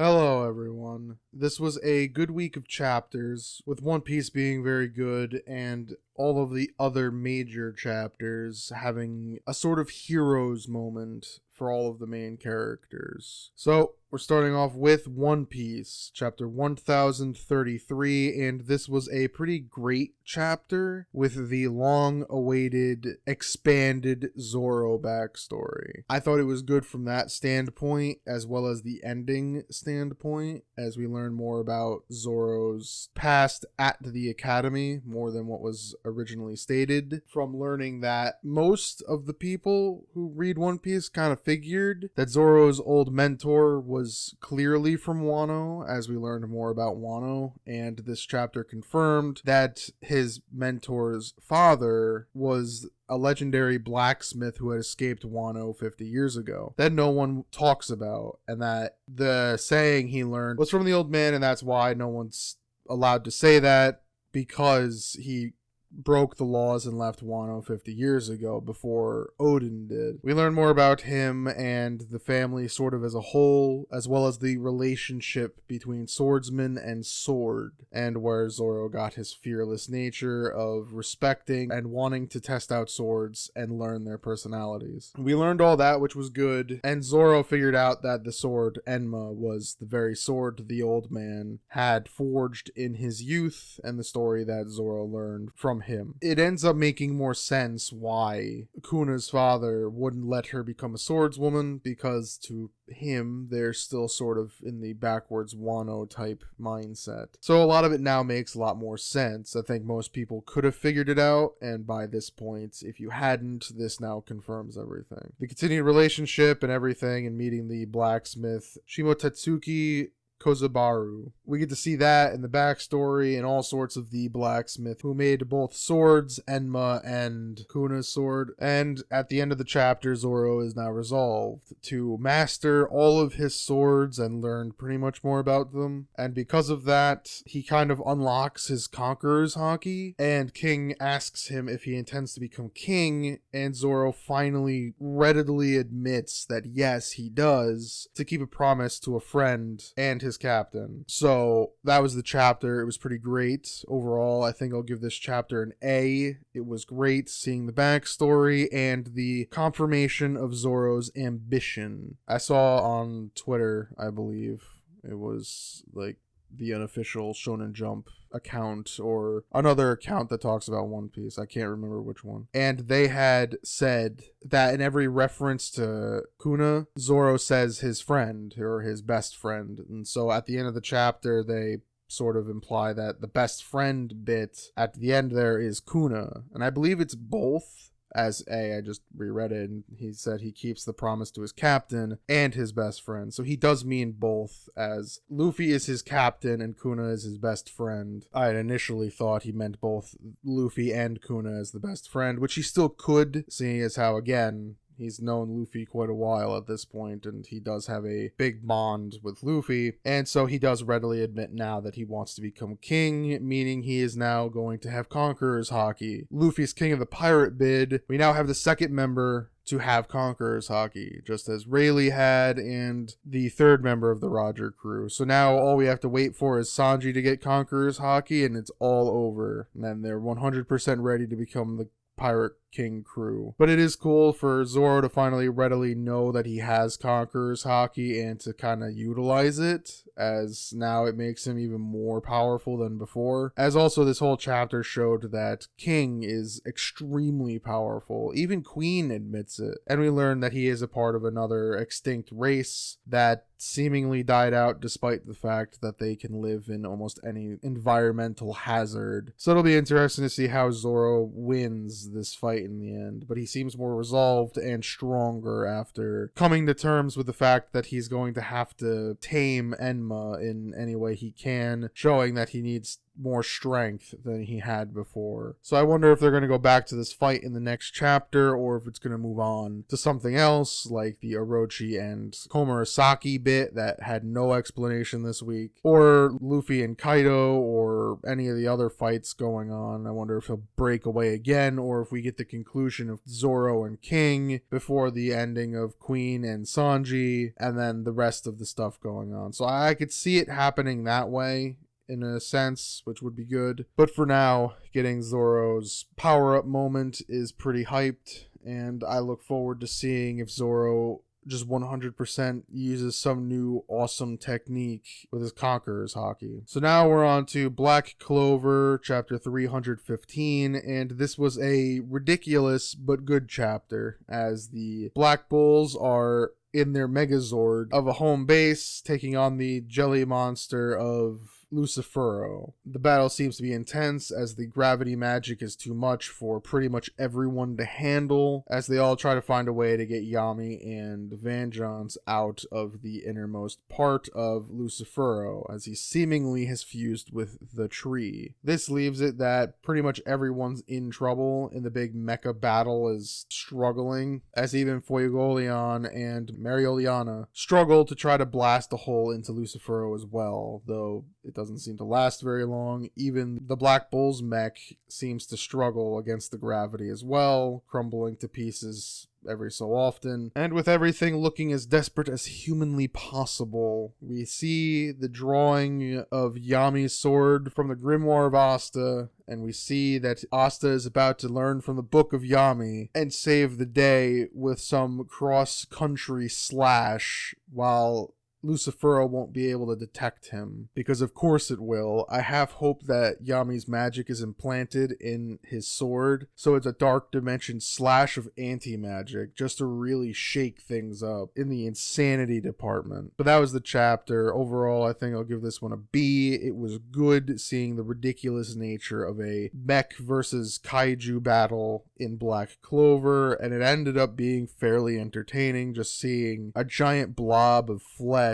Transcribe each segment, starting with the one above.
Hello everyone. This was a good week of chapters, with One Piece being very good and all of the other major chapters having a sort of hero's moment for all of the main characters. So, we're starting off with One Piece, chapter 1033, and this was a pretty great chapter with the long-awaited, expanded Zoro backstory. I thought it was good from that standpoint, as well as the ending standpoint, as we learn more about Zoro's past at the Academy, more than what was originally stated, from learning that most of the people who read One Piece kind of figured that Zoro's old mentor was clearly from Wano, as we learned more about Wano, and this chapter confirmed that his mentor's father was a legendary blacksmith who had escaped Wano 50 years ago that no one talks about, and that the saying he learned was from the old man, and that's why no one's allowed to say that, because he broke the laws and left Wano 50 years ago before Odin did. We learn more about him and the family sort of as a whole, as well as the relationship between swordsman and sword, and where Zoro got his fearless nature of respecting and wanting to test out swords and learn their personalities. We learned all that, which was good, and Zoro figured out that the sword Enma was the very sword the old man had forged in his youth, and the story that Zoro learned from him. It ends up making more sense why Kuna's father wouldn't let her become a swordswoman, because to him they're still sort of in the backwards Wano type mindset. So a lot of it now makes a lot more sense. I think most people could have figured it out, and by this point, if you hadn't, this now confirms everything. The continued relationship and everything, and meeting the blacksmith Shimotetsuki Kozabaru. We get to see that in the backstory and all sorts of the blacksmith who made both swords, Enma and Kuna's sword. And at the end of the chapter, Zoro is now resolved to master all of his swords and learn pretty much more about them. And because of that, he kind of unlocks his conqueror's haki, and King asks him if he intends to become king, and Zoro finally readily admits that yes, he does, to keep a promise to a friend and his captain. So that was the chapter. It was pretty great overall. I think I'll give this chapter an A. It was great seeing the backstory and the confirmation of Zoro's ambition. I saw on Twitter, I believe it was like the unofficial Shonen Jump account or another account that talks about One Piece. I can't remember which one. And they had said that in every reference to Kuna, Zoro says his friend or his best friend. And so at the end of the chapter, they sort of imply that the best friend bit at the end there is Kuna. And I believe it's both. As I just reread it, and he said he keeps the promise to his captain and his best friend. So he does mean both, as Luffy is his captain and Kuna is his best friend. I had initially thought he meant both Luffy and Kuna as the best friend, which he still could, seeing as how, again, he's known Luffy quite a while at this point, and he does have a big bond with Luffy, and so he does readily admit now that he wants to become king, meaning he is now going to have Conqueror's haki. Luffy's King of the Pirate bid. We now have the second member to have Conqueror's haki, just as Rayleigh had, and the third member of the Roger crew. So now all we have to wait for is Sanji to get Conqueror's haki, and it's all over. And then they're 100% ready to become the Pirate King crew. But it is cool for Zoro to finally readily know that he has Conqueror's haki and to kind of utilize it, as now it makes him even more powerful than before. As also this whole chapter showed that King is extremely powerful. Even Queen admits it. And we learn that he is a part of another extinct race that seemingly died out despite the fact that they can live in almost any environmental hazard. So it'll be interesting to see how Zoro wins this fight in the end, but he seems more resolved and stronger after coming to terms with the fact that he's going to have to tame Enma in any way he can, showing that he needs more strength than he had before. So I wonder if they're going to go back to this fight in the next chapter, or if it's going to move on to something else, like the Orochi and Komurasaki bit that had no explanation this week, or Luffy and Kaido, or any of the other fights going on. I wonder if he'll break away again, or if we get the conclusion of Zoro and King before the ending of Queen and Sanji, and then the rest of the stuff going on. So I could see it happening that way, in a sense, which would be good. But for now, getting Zoro's power-up moment is pretty hyped, and I look forward to seeing if Zoro just 100% uses some new awesome technique with his Conqueror's Haki. So now we're on to Black Clover, chapter 315, and this was a ridiculous but good chapter, as the Black Bulls are in their Megazord of a home base, taking on the jelly monster of Lucifero. The battle seems to be intense, as the gravity magic is too much for pretty much everyone to handle, as they all try to find a way to get Yami and Vengeance out of the innermost part of Lucifero, as he seemingly has fused with the tree. This leaves it that pretty much everyone's in trouble, and the big mecha battle is struggling, as even Fuegoleon and Marioliana struggle to try to blast a hole into Lucifero as well, though it doesn't seem to last very long. Even the Black Bull's mech seems to struggle against the gravity as well, crumbling to pieces every so often. And with everything looking as desperate as humanly possible, we see the drawing of Yami's sword from the Grimoire of Asta, and we see that Asta is about to learn from the Book of Yami and save the day with some cross-country slash, while Lucifero won't be able to detect him, because of course it will. I have hope that Yami's magic is implanted in his sword, so it's a dark dimension slash of anti-magic, just to really shake things up in the insanity department. But that was the chapter. Overall, I think I'll give this one a B. It was good seeing the ridiculous nature of a mech versus kaiju battle in Black Clover, and it ended up being fairly entertaining, just seeing a giant blob of flesh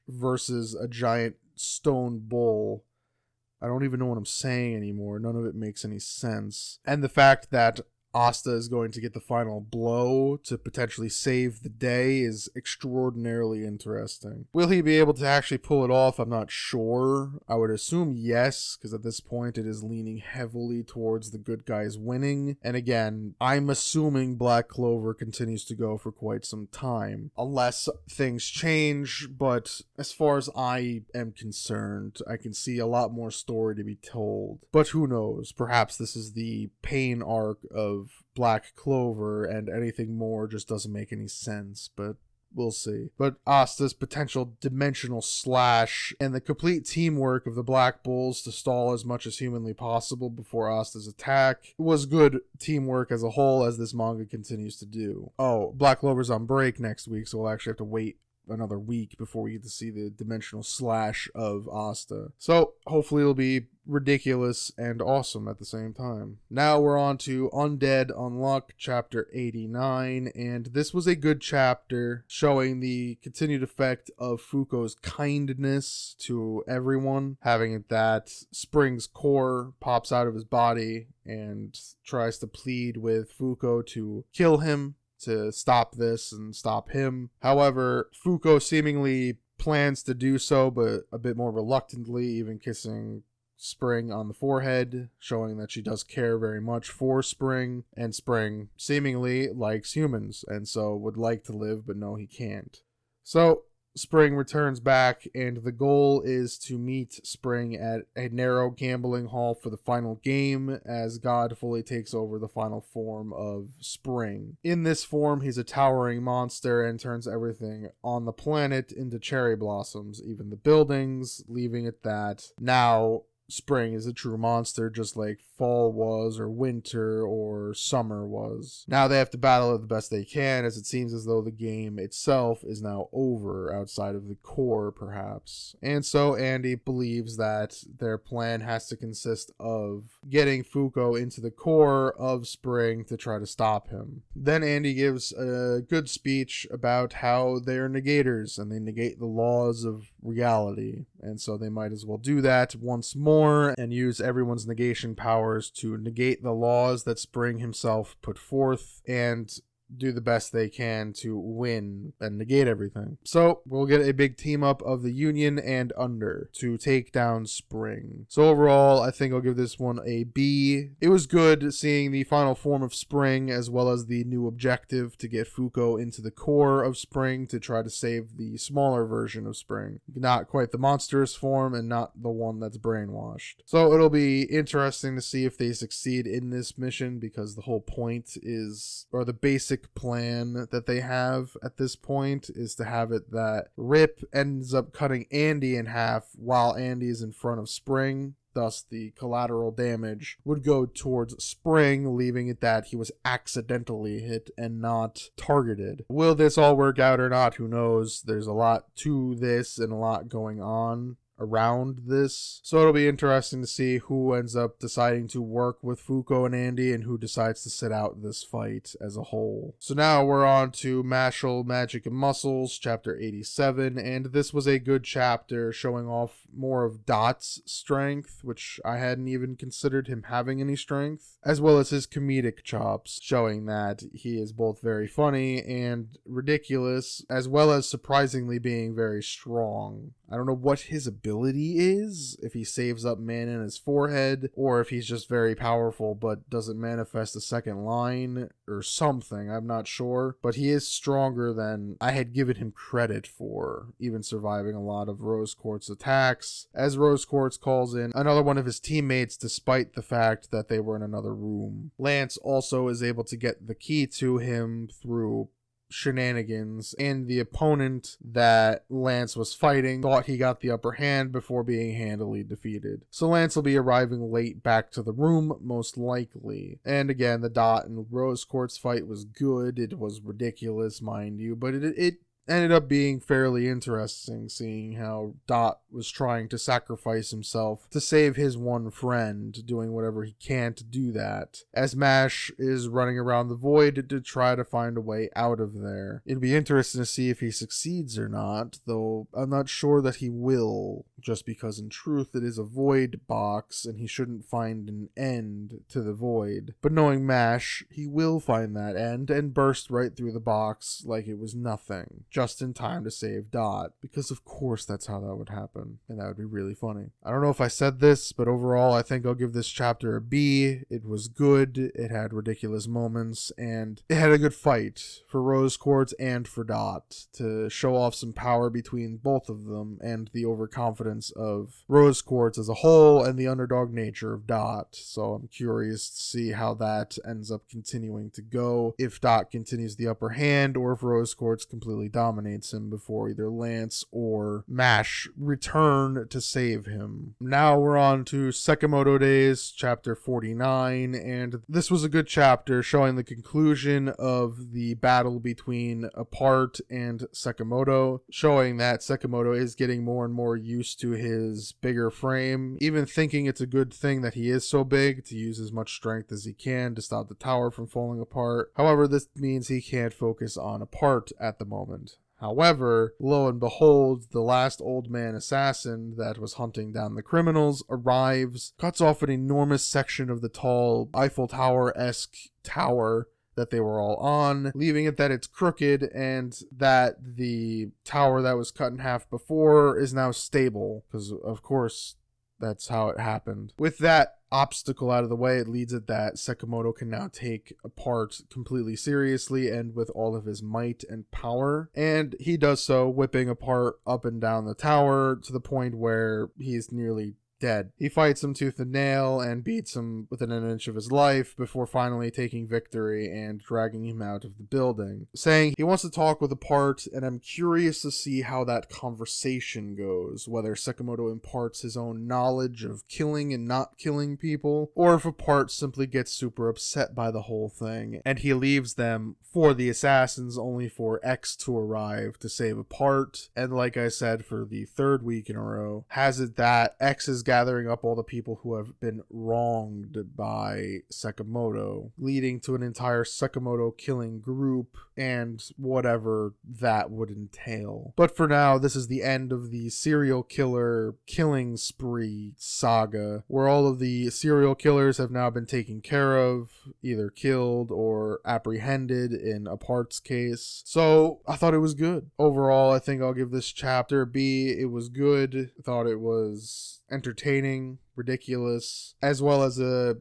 versus a giant stone bull. I don't even know what I'm saying anymore. None of it makes any sense. And the fact that Asta is going to get the final blow to potentially save the day is extraordinarily interesting. Will he be able to actually pull it off? I'm not sure. I would assume yes, because at this point it is leaning heavily towards the good guys winning. And again, I'm assuming Black Clover continues to go for quite some time, unless things change. But as far as I am concerned, I can see a lot more story to be told. But who knows? Perhaps this is the pain arc of Black Clover, and anything more just doesn't make any sense, but we'll see. But Asta's potential dimensional slash and the complete teamwork of the Black Bulls to stall as much as humanly possible before Asta's attack was good teamwork as a whole, as this manga continues to do. Oh, Black Clover's on break next week, so we'll actually have to wait another week before we get to see the dimensional slash of Asta. So hopefully it'll be ridiculous and awesome at the same time. Now we're on to Undead Unluck chapter 89, and this was a good chapter showing the continued effect of Fuko's kindness to everyone, having it that Spring's core pops out of his body and tries to plead with Fuko to kill him, to stop this and stop him. However, Fuko seemingly plans to do so, but a bit more reluctantly, even kissing Spring on the forehead, showing that she does care very much for Spring, and Spring seemingly likes humans, and so would like to live, but no, he can't. So Spring returns back, and the goal is to meet Spring at a narrow gambling hall for the final game, as God fully takes over the final form of Spring. In this form, he's a towering monster and turns everything on the planet into cherry blossoms, even the buildings, leaving it that now Spring is a true monster, just like fall was, or winter, or summer was. Now they have to battle it the best they can, as it seems as though the game itself is now over, outside of the core, perhaps. And so Andy believes that their plan has to consist of getting Fuko into the core of Spring to try to stop him. Then Andy gives a good speech about how they're negators, and they negate the laws of reality, and so they might as well do that once more, more and use everyone's negation powers to negate the laws that Spring himself put forth and do the best they can to win and negate everything. So we'll get a big team up of the Union and Under to take down Spring. So overall, I think I'll give this one a B. It was good seeing the final form of Spring as well as the new objective to get Fuko into the core of Spring to try to save the smaller version of Spring. Not quite the monstrous form and not the one that's brainwashed. So it'll be interesting to see if they succeed in this mission, because the whole point is, or the basic plan that they have at this point is to have it that Rip ends up cutting Andy in half while Andy is in front of Spring. Thus, the collateral damage would go towards Spring, leaving it that he was accidentally hit and not targeted. Will this all work out or not? Who knows? There's a lot to this and a lot going on around this, so it'll be interesting to see who ends up deciding to work with Fuko and Andy and who decides to sit out this fight as a whole. So now we're on to Mashle, Magic and Muscles, chapter 87, and this was a good chapter showing off more of Dot's strength, which I hadn't even considered him having any strength, as well as his comedic chops, showing that he is both very funny and ridiculous, as well as surprisingly being very strong. I don't know what his ability is, if he saves up mana in his forehead, or if he's just very powerful but doesn't manifest a second line or something. I'm not sure, but he is stronger than I had given him credit for, even surviving a lot of Rose Quartz attacks, as Rose Quartz calls in another one of his teammates despite the fact that they were in another room. Lance also is able to get the key to him through shenanigans, and the opponent that Lance was fighting thought he got the upper hand before being handily defeated. So Lance will be arriving late back to the room, most likely. And again, the Dot and Rose Quartz fight was good. It was ridiculous, mind you, but it ended up being fairly interesting, seeing how Dot was trying to sacrifice himself to save his one friend, doing whatever he can to do that, as Mash is running around the void to try to find a way out of there. It'd be interesting to see if he succeeds or not, though I'm not sure that he will, just because in truth it is a void box and he shouldn't find an end to the void. But knowing Mash, he will find that end and burst right through the box like it was nothing, just in time to save Dot, because of course that's how that would happen, and that would be really funny. I don't know if I said this, but overall I think I'll give this chapter a B. It was good, it had ridiculous moments, and it had a good fight for Rose Quartz and for Dot to show off some power between both of them, and the overconfidence of Rose Quartz as a whole and the underdog nature of Dot. So I'm curious to see how that ends up continuing to go, if Dot continues the upper hand or if Rose Quartz completely dominates him before either Lance or Mash return to save him. Now we're on to Sakamoto Days, chapter 49, and this was a good chapter showing the conclusion of the battle between Apart and Sakamoto, showing that Sakamoto is getting more and more used to his bigger frame, even thinking it's a good thing that he is so big to use as much strength as he can to stop the tower from falling apart. However, this means he can't focus on Apart at the moment. However, lo and behold, the last old man assassin that was hunting down the criminals arrives, cuts off an enormous section of the tall Eiffel Tower-esque tower that they were all on, leaving it that it's crooked and that the tower that was cut in half before is now stable, because of course that's how it happened. With that obstacle out of the way, it leads it that Sakamoto can now take Apart completely seriously and with all of his might and power, and he does so, whipping Apart up and down the tower to the point where he's nearly dead. He fights him tooth and nail and beats him within an inch of his life before finally taking victory and dragging him out of the building, saying he wants to talk with Apart, and I'm curious to see how that conversation goes, whether Sakamoto imparts his own knowledge of killing and not killing people, or if Apart simply gets super upset by the whole thing and he leaves them for the assassins only for X to arrive to save Apart, and like I said for the third week in a row, has it that X is gathering up all the people who have been wronged by Sakamoto, leading to an entire Sakamoto killing group and whatever that would entail. But for now, this is the end of the serial killer killing spree saga, where all of the serial killers have now been taken care of, either killed or apprehended in a parts case. So I thought it was good. Overall, I think I'll give this chapter a B. It was good. I thought it was entertaining, ridiculous, as well as a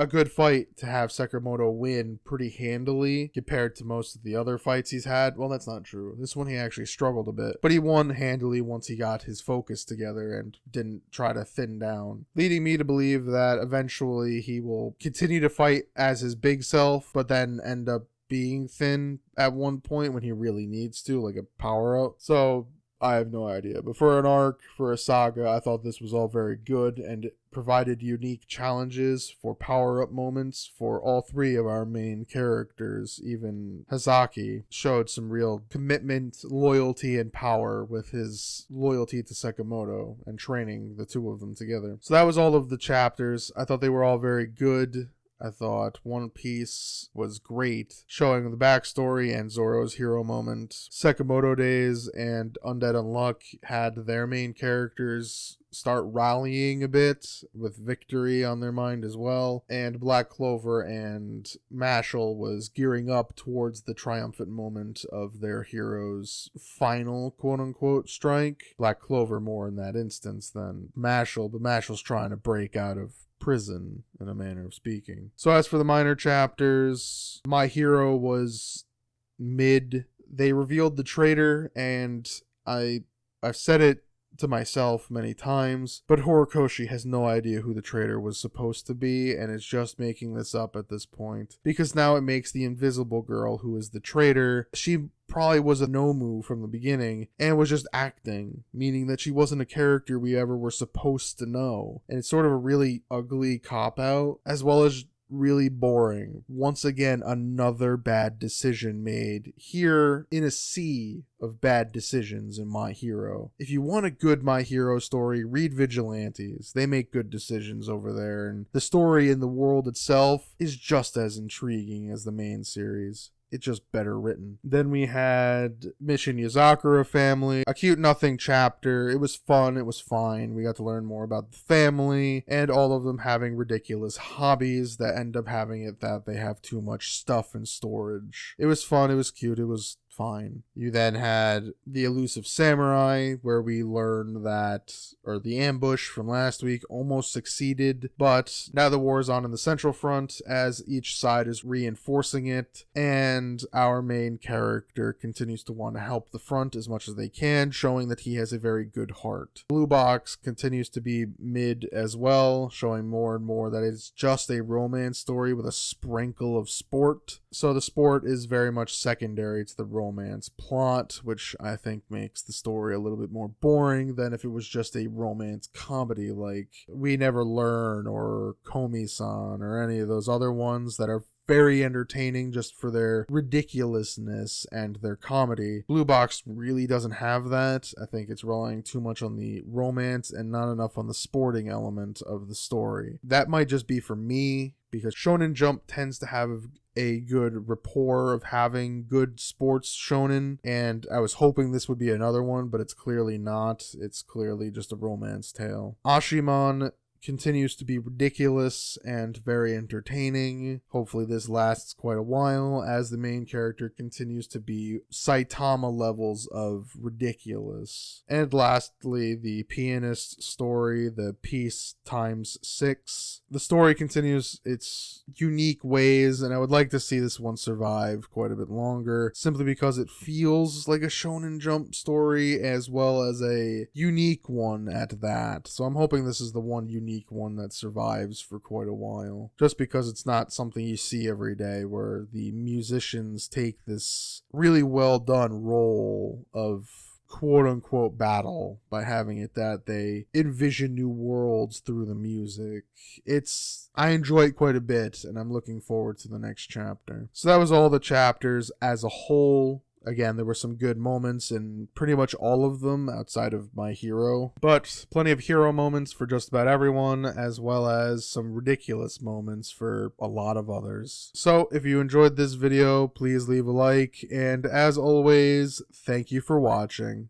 good fight to have Sakamoto win pretty handily compared to most of the other fights he's had. Well, that's not true. This one he actually struggled a bit, but he won handily once he got his focus together and didn't try to thin down, leading me to believe that eventually he will continue to fight as his big self, but then end up being thin at one point when he really needs to, like a power-up. So I have no idea. But for an arc, for a saga, I thought this was all very good, and it provided unique challenges for power-up moments for all three of our main characters. Even Hazaki showed some real commitment, loyalty, and power with his loyalty to Sakamoto and training the two of them together. So that was all of the chapters. I thought they were all very good. I thought One Piece was great, showing the backstory and Zoro's hero moment. Sakamoto Days and Undead Unluck had their main characters start rallying a bit with victory on their mind as well. And Black Clover and Mashle was gearing up towards the triumphant moment of their hero's final quote-unquote strike. Black Clover more in that instance than Mashle, but Mashle's trying to break out of prison in a manner of speaking. So as for the minor chapters, my hero was mid. They revealed the traitor, and I've said it to myself many times, but Horikoshi has no idea who the traitor was supposed to be, and is just making this up at this point, because now it makes the invisible girl who is the traitor. She probably was a Nomu from the beginning and was just acting, meaning that she wasn't a character we ever were supposed to know. And it's sort of a really ugly cop-out, as well as really boring. Once again, another bad decision made here in a sea of bad decisions in My Hero. If you want a good My Hero story, read Vigilantes. They make good decisions over there, and the story in the world itself is just as intriguing as the main series. It's just better written. Then we had Mission Yazakura Family, a cute nothing chapter. It was fun. It was fine. We got to learn more about the family and all of them having ridiculous hobbies that end up having it that they have too much stuff in storage. It was fun. It was cute. It was fine. You then had the elusive samurai, where we learned that, or the ambush from last week almost succeeded, but now the war is on in the central front as each side is reinforcing it, and our main character continues to want to help the front as much as they can, showing that he has a very good heart. Blue Box continues to be mid as well, showing more and more that it's just a romance story with a sprinkle of sport. So the sport is very much secondary to the romance plot, which I think makes the story a little bit more boring than if it was just a romance comedy like We Never Learn or Komi-san or any of those other ones that are very entertaining just for their ridiculousness and their comedy. Blue Box really doesn't have that. I think it's relying too much on the romance and not enough on the sporting element of the story. That might just be for me, because Shonen Jump tends to have a good rapport of having good sports shonen, and I was hoping this would be another one, but it's clearly not. It's clearly just a romance tale. Ashimon continues to be ridiculous and very entertaining. Hopefully this lasts quite a while, as the main character continues to be Saitama levels of ridiculous. And lastly, the pianist story, the piece times 6. The story continues its unique ways, and I would like to see this one survive quite a bit longer, simply because it feels like a Shonen Jump story, as well as a unique one at that. So I'm hoping this is the one unique one that survives for quite a while, just because it's not something you see every day, where the musicians take this really well done role of quote-unquote battle by having it that they envision new worlds through the music. I enjoy it quite a bit, and I'm looking forward to the next chapter. So that was all the chapters as a whole. Again, there were some good moments in pretty much all of them outside of my hero, but plenty of hero moments for just about everyone, as well as some ridiculous moments for a lot of others. So if you enjoyed this video, please leave a like, and as always, thank you for watching.